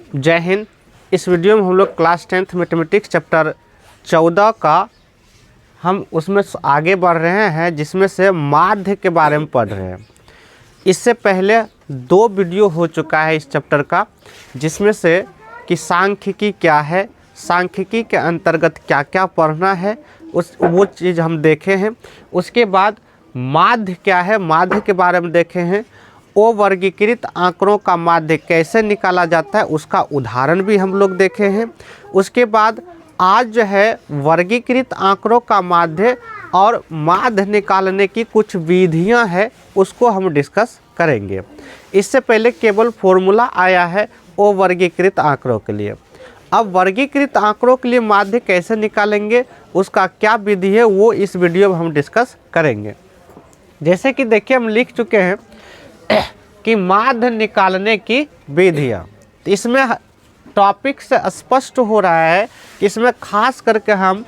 जय हिंद। इस वीडियो में हम लोग क्लास 10th मैथमेटिक्स चैप्टर 14 का हम उसमें आगे बढ़ रहे हैं, जिसमें से माध्य के बारे में पढ़ रहे हैं। इससे पहले 2 वीडियो हो चुका है इस चैप्टर का, जिसमें से कि सांख्यिकी क्या है, सांख्यिकी के अंतर्गत क्या क्या पढ़ना है वो चीज़ हम देखे हैं। उसके बाद माध्य क्या है, माध्य के बारे में देखे हैं। अवर्गीकृत आंकड़ों का माध्य कैसे निकाला जाता है उसका उदाहरण भी हम लोग देखे हैं। उसके बाद आज जो है वर्गीकृत आंकड़ों का माध्य और माध्य निकालने की कुछ विधियां हैं, उसको हम डिस्कस करेंगे। इससे पहले केवल फॉर्मूला आया है अवर्गीकृत आंकड़ों के लिए। अब वर्गीकृत आंकड़ों के लिए माध्य कैसे निकालेंगे, उसका क्या विधि है, वो इस वीडियो में हम डिस्कस करेंगे। जैसे कि देखिए हम लिख चुके हैं कि माध्य निकालने की विधियाँ। तो इसमें टॉपिक से स्पष्ट हो रहा है कि इसमें खास करके हम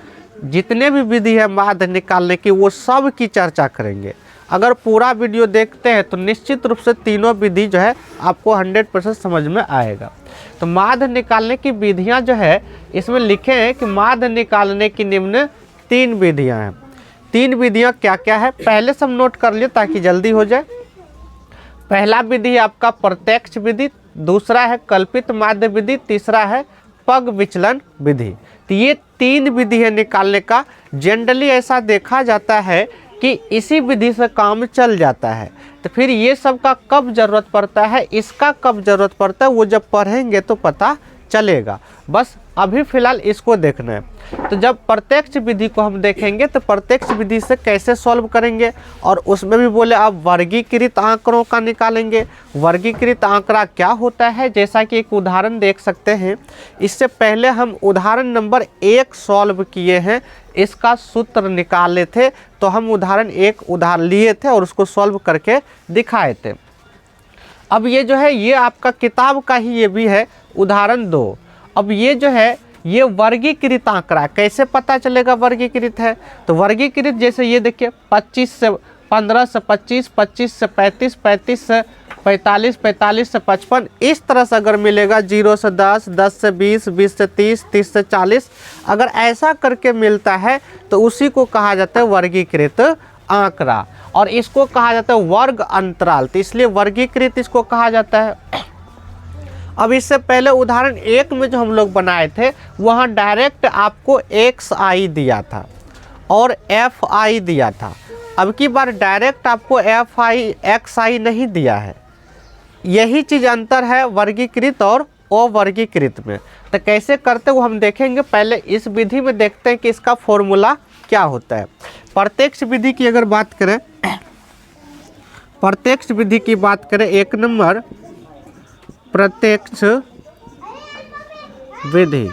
जितने भी विधि है माध्य निकालने की, वो सब की चर्चा करेंगे। अगर पूरा वीडियो देखते हैं तो निश्चित रूप से तीनों विधि जो है आपको 100% समझ में आएगा। तो माध्य निकालने की विधियां जो है इसमें लिखे हैं कि माध्य निकालने की निम्न 3 विधियां हैं। 3 विधियां क्या क्या है पहले सब नोट कर लिए ताकि जल्दी हो जाए। पहला विधि है आपका प्रत्यक्ष विधि, दूसरा है कल्पित माध्य विधि, तीसरा है पग विचलन विधि। तो ये 3 विधि है निकालने का। जनरली ऐसा देखा जाता है कि इसी विधि से काम चल जाता है। तो फिर ये सब का कब ज़रूरत पड़ता है, इसका कब ज़रूरत पड़ता है, वो जब पढ़ेंगे तो पता चलेगा। बस अभी फ़िलहाल इसको देखना है। तो जब प्रत्यक्ष विधि को हम देखेंगे तो प्रत्यक्ष विधि से कैसे सॉल्व करेंगे, और उसमें भी बोले आप वर्गीकृत आंकड़ों का निकालेंगे। वर्गीकृत आंकड़ा क्या होता है, जैसा कि एक उदाहरण देख सकते हैं। इससे पहले हम उदाहरण नंबर 1 सॉल्व किए हैं, इसका सूत्र निकाले थे। तो हम उदाहरण 1 उदाहरण लिए थे और उसको सॉल्व करके दिखाए थे। अब ये जो है ये आपका किताब का ही ये भी है उदाहरण 2। अब ये जो है ये वर्गीकृत आंकड़ा कैसे पता चलेगा वर्गीकृत है। तो वर्गीकृत जैसे ये देखिए 25 से 15 से 25, 25 से 35, 35 से 45, 45 से 55, इस तरह से अगर मिलेगा 0 से 10, 10 से 20, 20 से 30, 30 से 40, अगर ऐसा करके मिलता है तो उसी को कहा जाता है वर्गीकृत आंकड़ा, और इसको कहा जाता है वर्ग अंतराल। तो इसलिए वर्गीकृत इसको कहा जाता है। अब इससे पहले उदाहरण 1 में जो हम लोग बनाए थे वहाँ डायरेक्ट आपको xi दिया था और fi दिया था। अब की बार डायरेक्ट आपको xi नहीं दिया है। यही चीज़ अंतर है वर्गीकृत और अवर्गीकृत में। तो कैसे करते वो हम देखेंगे। पहले इस विधि में देखते हैं कि इसका फॉर्मूला क्या होता है। प्रत्यक्ष विधि की अगर बात करें, प्रत्यक्ष विधि की बात करें, 1 नंबर प्रत्यक्ष विधि।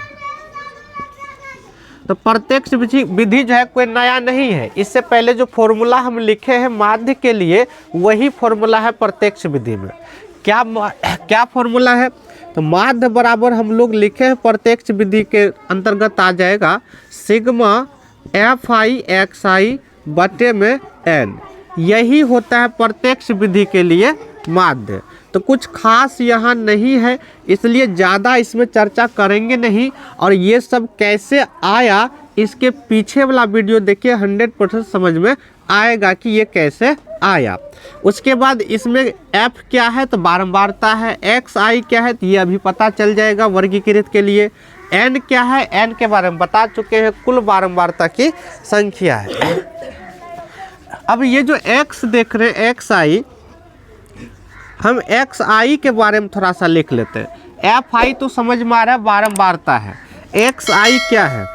तो प्रत्यक्ष विधि जो है कोई नया नहीं है। इससे पहले जो फॉर्मूला हम लिखे हैं माध्य के लिए वही फॉर्मूला है प्रत्यक्ष विधि में। क्या फॉर्मूला है, तो माध्य बराबर हम लोग लिखे हैं प्रत्यक्ष विधि के अंतर्गत आ जाएगा सिग्मा fi xi बटे में n। यही होता है प्रत्यक्ष विधि के लिए माध्य। तो कुछ खास यहाँ नहीं है, इसलिए ज़्यादा इसमें चर्चा करेंगे नहीं। और ये सब कैसे आया इसके पीछे वाला वीडियो देखिए, 100% समझ में आएगा कि ये कैसे आया। उसके बाद इसमें f क्या है तो बारंबारता है, xi क्या है तो ये अभी पता चल जाएगा वर्गीकृत के लिए। n क्या है, n के बारे में बता चुके हैं, कुल बारंबारता की संख्या है। अब ये जो x देख रहे हैं xi, हम xi के बारे में थोड़ा सा लिख लेते हैं। fi तो समझ में आ रहा है बारंबारता है। xi क्या है,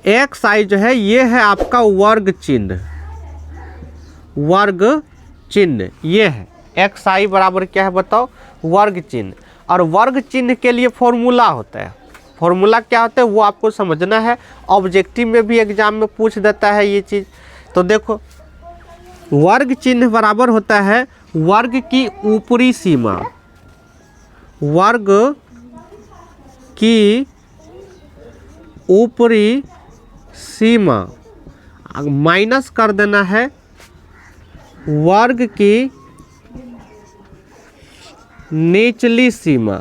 xi जो है ये है आपका वर्ग चिन्ह, वर्ग चिन्ह ये है। xi बराबर क्या है बताओ, वर्ग चिन्ह। और वर्ग चिन्ह के लिए फॉर्मूला होता है। फॉर्मूला क्या होता है वो आपको समझना है, ऑब्जेक्टिव में भी एग्जाम में पूछ देता है ये चीज़। तो देखो वर्ग चिन्ह बराबर होता है वर्ग की ऊपरी सीमा, वर्ग की ऊपरी सीमा माइनस कर देना है वर्ग की निचली सीमा,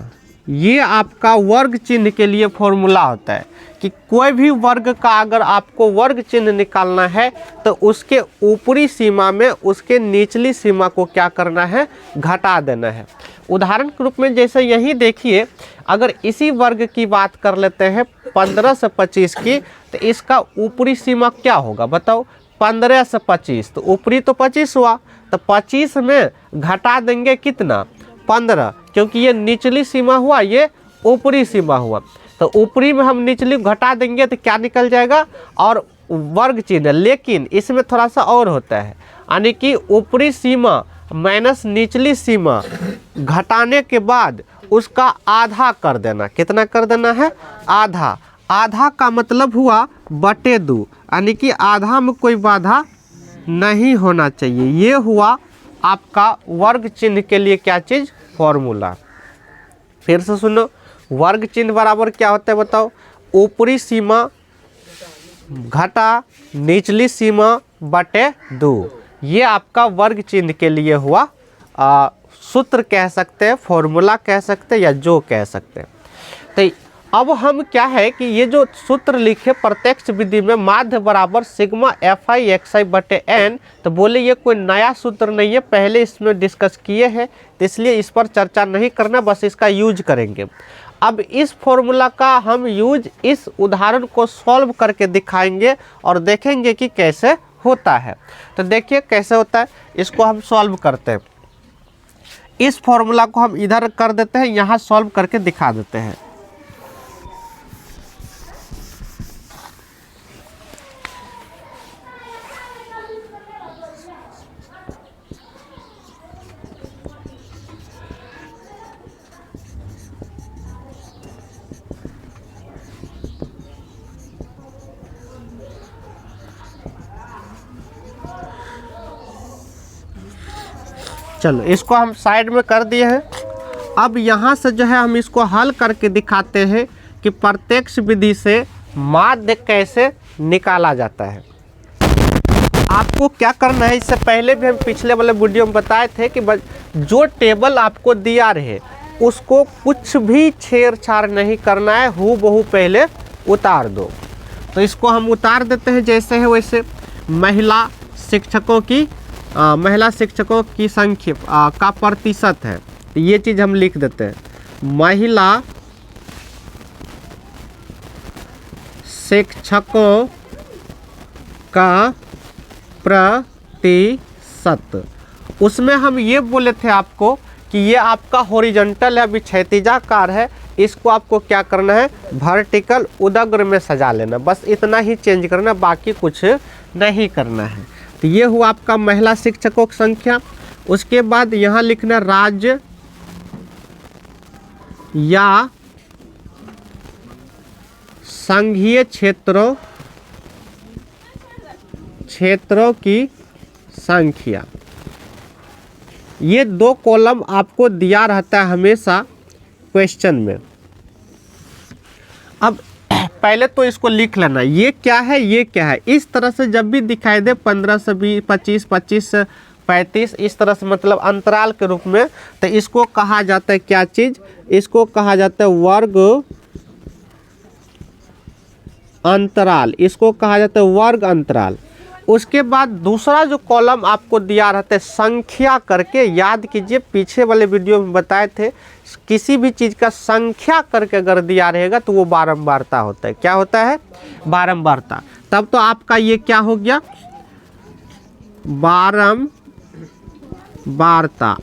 ये आपका वर्ग चिन्ह के लिए फॉर्मूला होता है कि कोई भी वर्ग का अगर आपको वर्ग चिन्ह निकालना है तो उसके ऊपरी सीमा में उसके निचली सीमा को क्या करना है, घटा देना है। उदाहरण के रूप में जैसे यही देखिए, अगर इसी वर्ग की बात कर लेते हैं 15 से 25 की, तो इसका ऊपरी सीमा क्या होगा बताओ, 15 से 25, तो ऊपरी तो 25 हुआ, तो 25 में घटा देंगे कितना, 15, क्योंकि ये निचली सीमा हुआ, ये ऊपरी सीमा हुआ, तो ऊपरी में हम निचली घटा देंगे तो क्या निकल जाएगा, और वर्ग चिन्ह। लेकिन इसमें थोड़ा सा और होता है, यानी कि ऊपरी सीमा माइनस निचली सीमा घटाने के बाद उसका आधा कर देना। कितना कर देना है, आधा। आधा का मतलब हुआ बटे 2, यानी कि आधा में कोई बाधा नहीं होना चाहिए। ये हुआ आपका वर्ग चिन्ह के लिए क्या चीज़, फॉर्मूला। फिर से सुनो, वर्ग चिन्ह बराबर क्या होता है बताओ, ऊपरी सीमा घटा निचली सीमा बटे 2। ये आपका वर्ग चिन्ह के लिए हुआ सूत्र कह सकते हैं, फॉर्मूला कह सकते हैं, या जो कह सकते हैं। तो अब हम क्या है कि ये जो सूत्र लिखे प्रत्यक्ष विधि में माध्य बराबर सिग्मा एफ आई एक्स आई बटे एन, तो बोले ये कोई नया सूत्र नहीं है, पहले इसमें डिस्कस किए हैं, तो इसलिए इस पर चर्चा नहीं करना, बस इसका यूज करेंगे। अब इस फॉर्मूला का हम यूज इस उदाहरण को सॉल्व करके दिखाएंगे और देखेंगे कि कैसे होता है। तो देखिए कैसे होता है, इसको हम सॉल्व करते हैं। इस फॉर्मूला को हम इधर कर देते हैं, यहाँ सॉल्व करके दिखा देते हैं। चलो इसको हम साइड में कर दिए हैं। अब यहाँ से जो है हम इसको हल करके दिखाते हैं कि प्रत्यक्ष विधि से माध्य कैसे निकाला जाता है। आपको क्या करना है, इससे पहले भी हम पिछले वाले वीडियो में बताए थे कि जो टेबल आपको दिया रहे उसको कुछ भी छेड़छाड़ नहीं करना है, हूबहू पहले उतार दो। तो इसको हम उतार देते हैं जैसे है वैसे। महिला शिक्षकों की संख्या का प्रतिशत है, तो ये चीज़ हम लिख देते हैं। महिला शिक्षकों का प्रतिशत, उसमें हम ये बोले थे आपको कि ये आपका हॉरिजॉन्टल है, अभी क्षैतिजाकार है, इसको आपको क्या करना है, वर्टिकल उदग्र में सजा लेना, बस इतना ही चेंज करना, बाकी कुछ नहीं करना है। तो ये हुआ आपका महिला शिक्षकों की संख्या। उसके बाद यहाँ लिखना राज्य या संघीय क्षेत्रों की संख्या। ये 2 कॉलम आपको दिया रहता है हमेशा क्वेश्चन में। अब पहले तो इसको लिख लेना, ये क्या है, ये क्या है। इस तरह से जब भी दिखाई दे 15 से 20, 25, 25 से 35, इस तरह से मतलब अंतराल के रूप में, तो इसको कहा जाता है क्या चीज़, इसको कहा जाता है वर्ग अंतराल, इसको कहा जाता है वर्ग अंतराल। उसके बाद दूसरा जो कॉलम आपको दिया रहता है संख्या करके, याद कीजिए पीछे वाले वीडियो में बताए थे, किसी भी चीज़ का संख्या करके अगर दिया रहेगा तो वो बारंबारता होता है। क्या होता है, बारंबारता। तब तो आपका ये क्या हो गया, बारंबारता।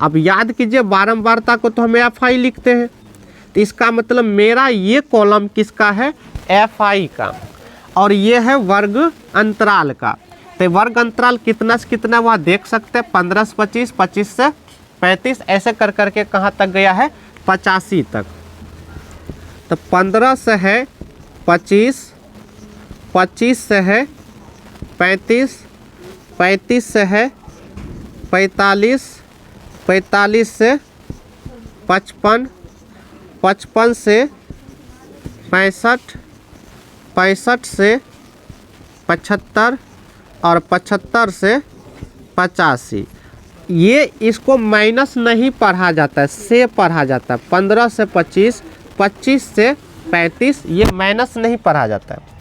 अब याद कीजिए बारंबारता को तो हम एफ आई लिखते हैं, तो इसका मतलब मेरा ये कॉलम किसका है, एफ आई का, और ये है वर्ग अंतराल का। तो वर्ग अंतराल कितना से कितना वहाँ देख सकते हैं, 15 से 25, 25 से 35, ऐसे कर करके कहाँ तक गया है, 85 तक। तो 15 से है 25, 25 से है 35, 35 से है 45, 45 से 55, 55 से 65, 65 से 75 और 75 से 85। ये इसको माइनस नहीं पढ़ा जाता है, से पढ़ा जाता है। 15 से 25, 25 से 35, ये माइनस नहीं पढ़ा जाता है,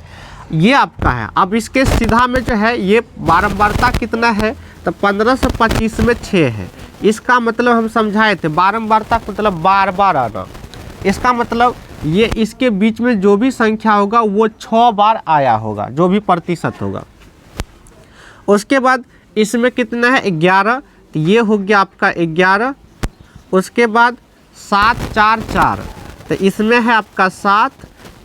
ये आपका है। अब इसके सीधा में जो है ये बारंबारता कितना है, तो 15 से 25 में 6 है। इसका मतलब हम समझाए थे बारंबारता मतलब बार बार आना। इसका मतलब ये इसके बीच में जो भी संख्या होगा वो 6 बार आया होगा, जो भी प्रतिशत होगा। उसके बाद इसमें कितना है 11, तो ये हो गया आपका 11। उसके बाद 7 4 4, तो इसमें है आपका 7,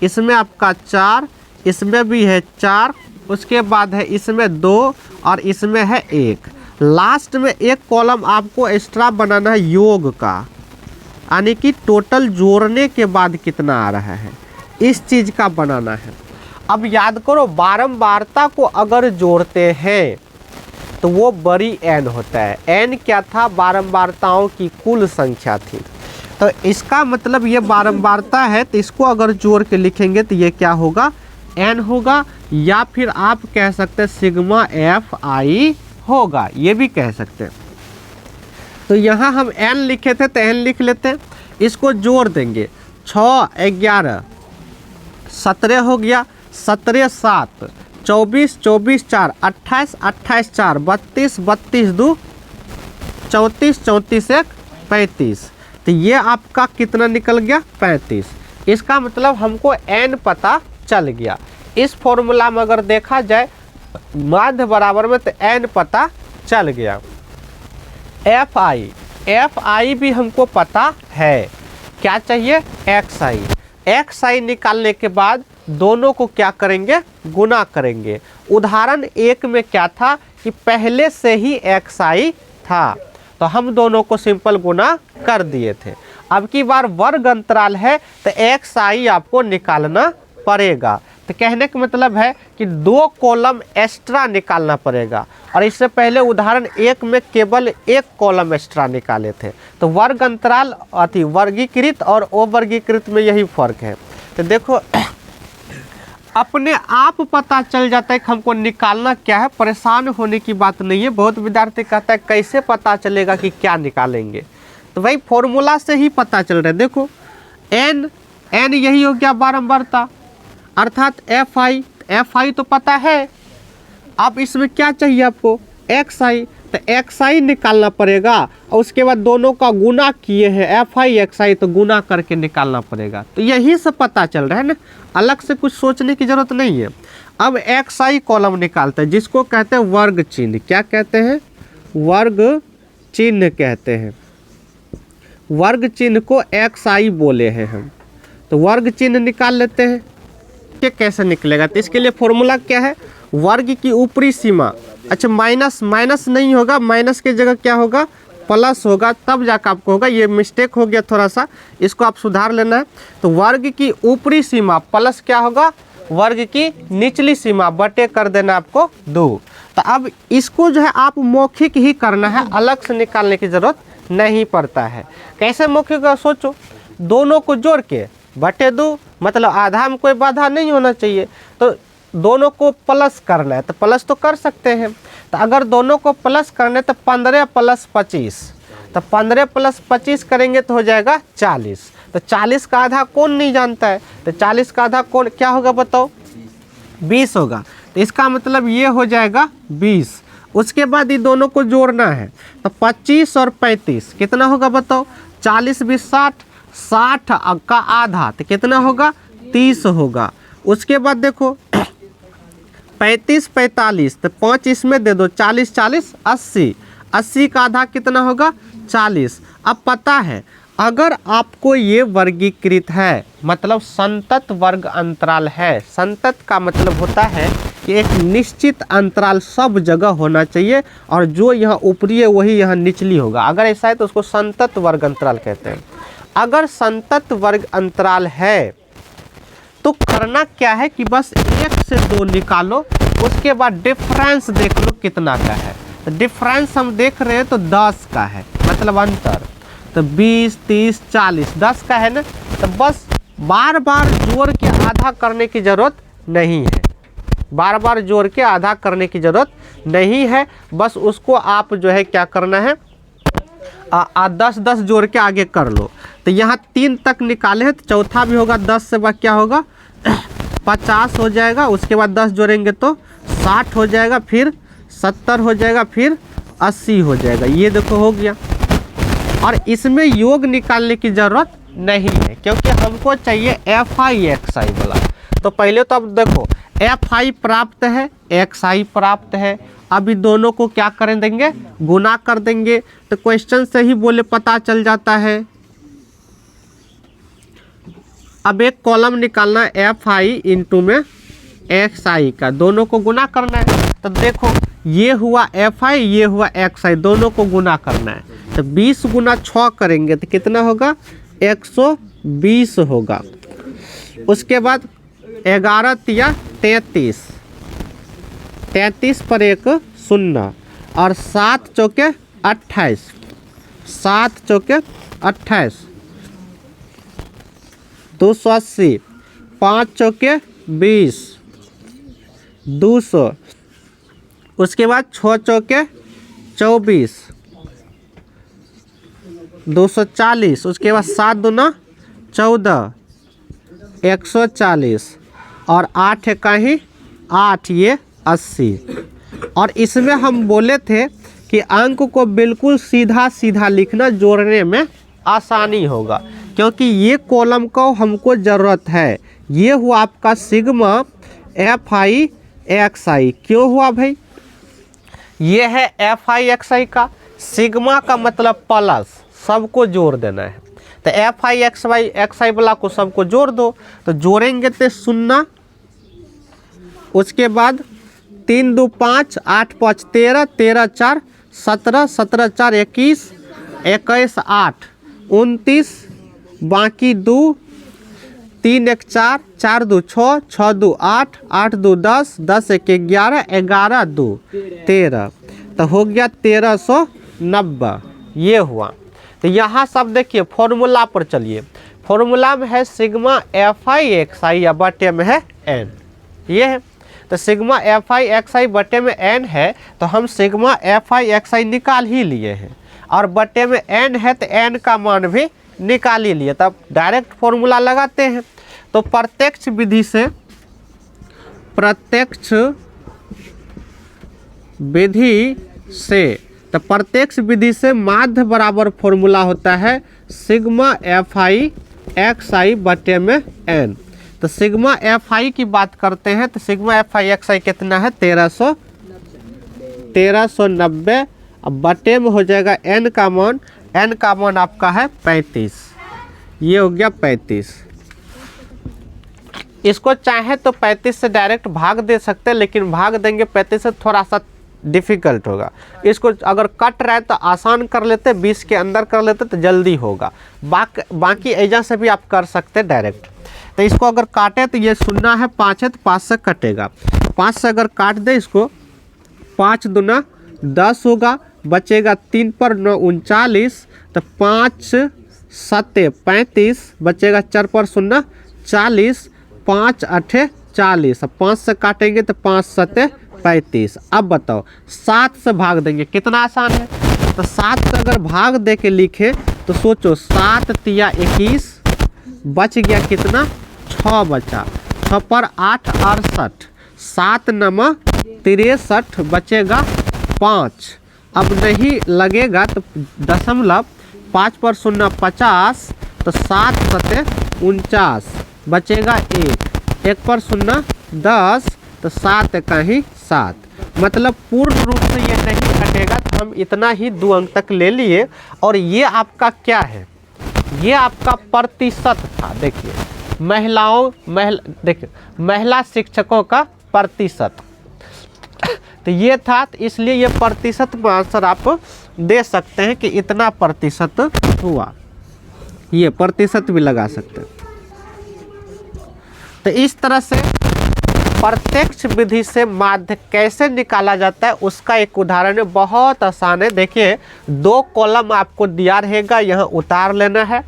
इसमें आपका 4, इसमें भी है 4, उसके बाद है इसमें 2 और इसमें है 1। लास्ट में एक कॉलम आपको एक्स्ट्रा बनाना है योग का, यानी कि टोटल जोड़ने के बाद कितना आ रहा है, इस चीज़ का बनाना है। अब याद करो बारंबारता को अगर जोड़ते हैं तो वो बड़ी एन होता है। एन क्या था, बारंबारताओं की कुल संख्या थी। तो इसका मतलब ये बारंबारता है, तो इसको अगर जोड़ के लिखेंगे तो ये क्या होगा, एन होगा, या फिर आप कह सकते हैं सिग्मा एफ आई होगा, ये भी कह सकते हैं। तो यहाँ हम एन लिखे थे तो एन लिख लेते हैं, इसको जोड़ देंगे 6 11 17 हो गया, 17 7 24 24 4 28 28 4 32 32 2 34 34 1 35। तो ये आपका कितना निकल गया 35। इसका मतलब हमको एन पता चल गया। इस फॉर्मूला में अगर देखा जाए माध्य बराबर में तो एन पता चल गया। एफ आई भी हमको पता है, क्या चाहिए एक्स आई निकालने के बाद दोनों को क्या करेंगे, गुना करेंगे। उदाहरण 1 में क्या था कि पहले से ही एक्स आई था, तो हम दोनों को सिंपल गुना कर दिए थे। अब की बार वर्ग अंतराल है तो एक्स आई आपको निकालना पड़ेगा। तो कहने का मतलब है कि 2 कॉलम एक्स्ट्रा निकालना पड़ेगा, और इससे पहले उदाहरण 1 में केवल 1 कॉलम एक्स्ट्रा निकाले थे। तो वर्ग अंतराल अति वर्गीकृत और अवर्गीकृत में यही फर्क है। तो देखो अपने आप पता चल जाता है कि हमको निकालना क्या है, परेशान होने की बात नहीं है। बहुत विद्यार्थी कहता है कैसे पता चलेगा कि क्या निकालेंगे, तो भाई फॉर्मूला से ही पता चल रहा है। देखो एन यही हो गया बारंबारता, अर्थात एफ आई तो पता है। अब इसमें क्या चाहिए आपको एक्स आई, तो एक्स आई निकालना पड़ेगा, और उसके बाद दोनों का गुना किए हैं एफ आई एक्स आई, तो गुना करके निकालना पड़ेगा। तो यही से पता चल रहा है ना, अलग से कुछ सोचने की जरूरत नहीं है। अब एक्स आई कॉलम निकालते हैं, जिसको कहते हैं वर्ग चिन्ह। क्या कहते हैं, वर्ग चिन्ह कहते हैं। वर्ग चिन्ह को एक्स आई बोले हैं हम। तो वर्ग चिन्ह निकाल लेते हैं। ये कैसे निकलेगा, तो इसके लिए फॉर्मूला क्या है, वर्ग की ऊपरी सीमा, अच्छा माइनस नहीं होगा, माइनस की जगह क्या होगा प्लस होगा, तब जाकर आपको होगा। ये मिस्टेक हो गया थोड़ा सा, इसको आप सुधार लेना है। तो वर्ग की ऊपरी सीमा प्लस क्या होगा, वर्ग की निचली सीमा बटे कर देना आपको 2। तो अब इसको जो है आप मौखिक ही करना है, अलग से निकालने की जरूरत नहीं पड़ता है। कैसे मौखिक का सोचो, दोनों को जोड़ के बटे 2, मतलब आधा में कोई बाधा नहीं होना चाहिए, तो दोनों को प्लस करना है तो प्लस तो कर सकते हैं। तो अगर दोनों को प्लस करने तो 15 + 25, तो 15 + 25 करेंगे तो हो जाएगा 40। तो 40 का आधा कौन नहीं जानता है, तो 40 का आधा कौन क्या होगा बताओ, 20 होगा। तो इसका मतलब ये हो जाएगा 20। उसके बाद ये दोनों को जोड़ना है, तो 25 और 35 कितना होगा बताओ, 40 20 60, 60 का आधा तो कितना होगा 30 होगा। उसके बाद देखो 35 45, तो 5 इसमें दे दो, 40 40 80, 80 का आधा कितना होगा 40। अब पता है अगर आपको ये वर्गीकृत है, मतलब संतत वर्ग अंतराल है। संतत का मतलब होता है कि एक निश्चित अंतराल सब जगह होना चाहिए, और जो यहाँ ऊपरी है वही यहाँ निचली होगा। अगर ऐसा है तो उसको संतत वर्ग अंतराल कहते हैं। अगर संतत वर्ग अंतराल है तो करना क्या है कि बस 1 से 2 निकालो, उसके बाद डिफरेंस देख लो कितना का है। तो डिफरेंस हम देख रहे हैं तो 10 का है, मतलब अंतर। तो 20 30 40 10 का है ना, तो बस बार बार जोड़ के आधा करने की ज़रूरत नहीं है। बार बार जोड़ के आधा करने की ज़रूरत नहीं है, बस उसको आप जो है क्या करना है 10 10 जोड़ के आगे कर लो। तो यहाँ 3 तक निकाले हैं तो चौथा भी होगा 10 से क्या होगा 50 हो जाएगा, उसके बाद 10 जोड़ेंगे तो 60 हो जाएगा, फिर 70 हो जाएगा, फिर 80 हो जाएगा। ये देखो हो गया। और इसमें योग निकालने की ज़रूरत नहीं है क्योंकि हमको चाहिए FI वाला। तो पहले तो अब देखो FI प्राप्त है, XI प्राप्त है, अभी दोनों को क्या कर देंगे, गुना कर देंगे। तो क्वेश्चन से ही बोले पता चल जाता है। अब एक कॉलम निकालना है FI इंटू में XI का, दोनों को गुना करना है। तो देखो ये हुआ FI, ये हुआ XI, दोनों को गुना करना है। तो 20 गुना 6 करेंगे तो कितना होगा, 120 होगा। उसके बाद 11 तिया 33, 33 पर 1 0 और 7 चौके 28, 7 चौके 28, 280, 5 चौके 20, 200। उसके बाद 6 चौके 24, 240। उसके बाद 7 दूना 14, 140 और 8 है कहीं 8, ये 80। और इसमें हम बोले थे कि अंक को बिल्कुल सीधा सीधा लिखना, जोड़ने में आसानी होगा क्योंकि ये कॉलम को हमको ज़रूरत है। ये हुआ आपका सिग्मा FI XI। क्यों हुआ भाई, ये है FI XI का, सिग्मा का मतलब प्लस, सबको जोड़ देना है। तो FI XI वाला को सबको जोड़ दो। तो जोड़ेंगे तो 0, उसके बाद 3 2 5, 8 5 13, 13 4 17, 17 4 21, 21 8 29, बाकी 2, 3 1 4, 4 2 6, 6 2 8, 8 2 10, 10 1 11, 11 2 13। तो हो गया 1390। ये हुआ। तो यहाँ सब देखिए फॉर्मूला पर चलिए। फॉर्मूला में है सिग्मा FI XI या बटे में है n, ये है। तो सिग्मा FI XI बटे में n है, तो हम सिग्मा FI XI निकाल ही लिए हैं। और बटे में n है तो n का मान भी निकाल ही लिए। तब डायरेक्ट फॉर्मूला लगाते हैं। तो प्रत्यक्ष विधि से माध्य बराबर फॉर्मूला होता है सिग्मा FI XI बटे में n। तो सिग्मा FI की बात करते हैं तो सिग्मा FI XI कितना है, 1390। अब बटे में हो जाएगा n का मान आपका है 35। ये हो गया 35। इसको चाहे तो 35 से डायरेक्ट भाग दे सकते हैं, लेकिन भाग देंगे 35 से थोड़ा सा डिफ़िकल्ट होगा। इसको अगर कट रहा है तो आसान कर लेते, 20 के अंदर कर लेते तो जल्दी होगा। बाकी एजा से भी आप कर सकते डायरेक्ट। तो इसको अगर काटे तो ये 0 है, 5 है तो 5 से कटेगा। 5 से अगर काट दे इसको, 5 दूना 10 होगा, बचेगा 3 पर 9 39, तो 5 7 35, बचेगा 4 पर 0 40, 5 8 40। 5 से काटेंगे तो 5 7 35। अब बताओ 7 से भाग देंगे, कितना आसान है। तो 7 से अगर भाग दे के लिखे तो सोचो 7 तिया 21, बच गया कितना, 6 बचा, 6 पर 8 68, 7 9 63, बचेगा 5। अब नहीं लगेगा तो दशमलव, 5 पर 0 50, तो 7 7 49, बचेगा 1, 1 पर 0 10, तो 7 कहीं 7। मतलब पूर्ण रूप से ये नहीं कटेगा, तो हम इतना ही 2 अंक तक ले लिए। और ये आपका क्या है, ये आपका प्रतिशत था। देखिए देखिए महिला शिक्षकों का प्रतिशत तो ये था, तो इसलिए ये प्रतिशत में आंसर आप दे सकते हैं कि इतना प्रतिशत हुआ। ये प्रतिशत भी लगा सकते हैं। तो इस तरह से प्रत्यक्ष विधि से माध्य कैसे निकाला जाता है उसका एक उदाहरण है, बहुत आसान है। देखिए 2 कॉलम आपको दिया रहेगा, यहाँ उतार लेना है।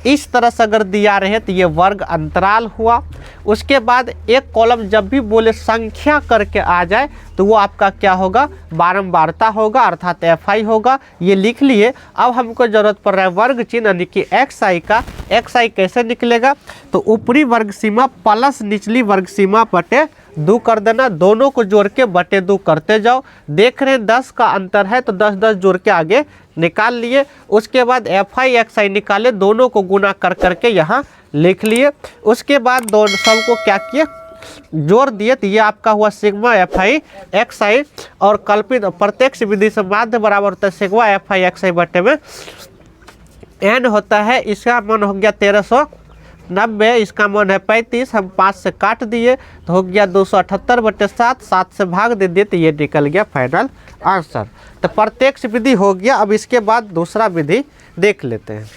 इस तरह से अगर दिया रहे तो ये वर्ग अंतराल हुआ। उसके बाद एक कॉलम जब भी बोले संख्या करके आ जाए तो वो आपका क्या होगा, बारंबारता होगा, अर्थात FI होगा। ये लिख लिए। अब हमको ज़रूरत पड़ रहा है वर्ग चिन्ह यानी कि XI का। XI कैसे निकलेगा, तो ऊपरी वर्ग सीमा प्लस निचली वर्ग सीमा बटे 2 कर देना, दोनों को जोड़ के बटे 2 करते जाओ। देख रहे हैं 10 का अंतर है तो 10 10 जोड़ के आगे निकाल लिए। उसके बाद FI XI निकाले, दोनों को गुना कर करके यहाँ लिख लिए। उसके बाद दोनों सबको क्या किए, जोड़ दिए, तो ये आपका हुआ सिग्मा FI XI। और कल्पित प्रत्यक्ष विधि से माध्य बराबर होता है सिग्मा FI XI बटे में n होता है। इसका मान हो गया 1390, इसका मान है 35, हम 5 से काट दिए तो हो गया 278 बटे 7, 7 से भाग दे दिए तो ये निकल गया फाइनल आंसर। तो प्रत्यक्ष विधि हो गया। अब इसके बाद दूसरा विधि देख लेते हैं।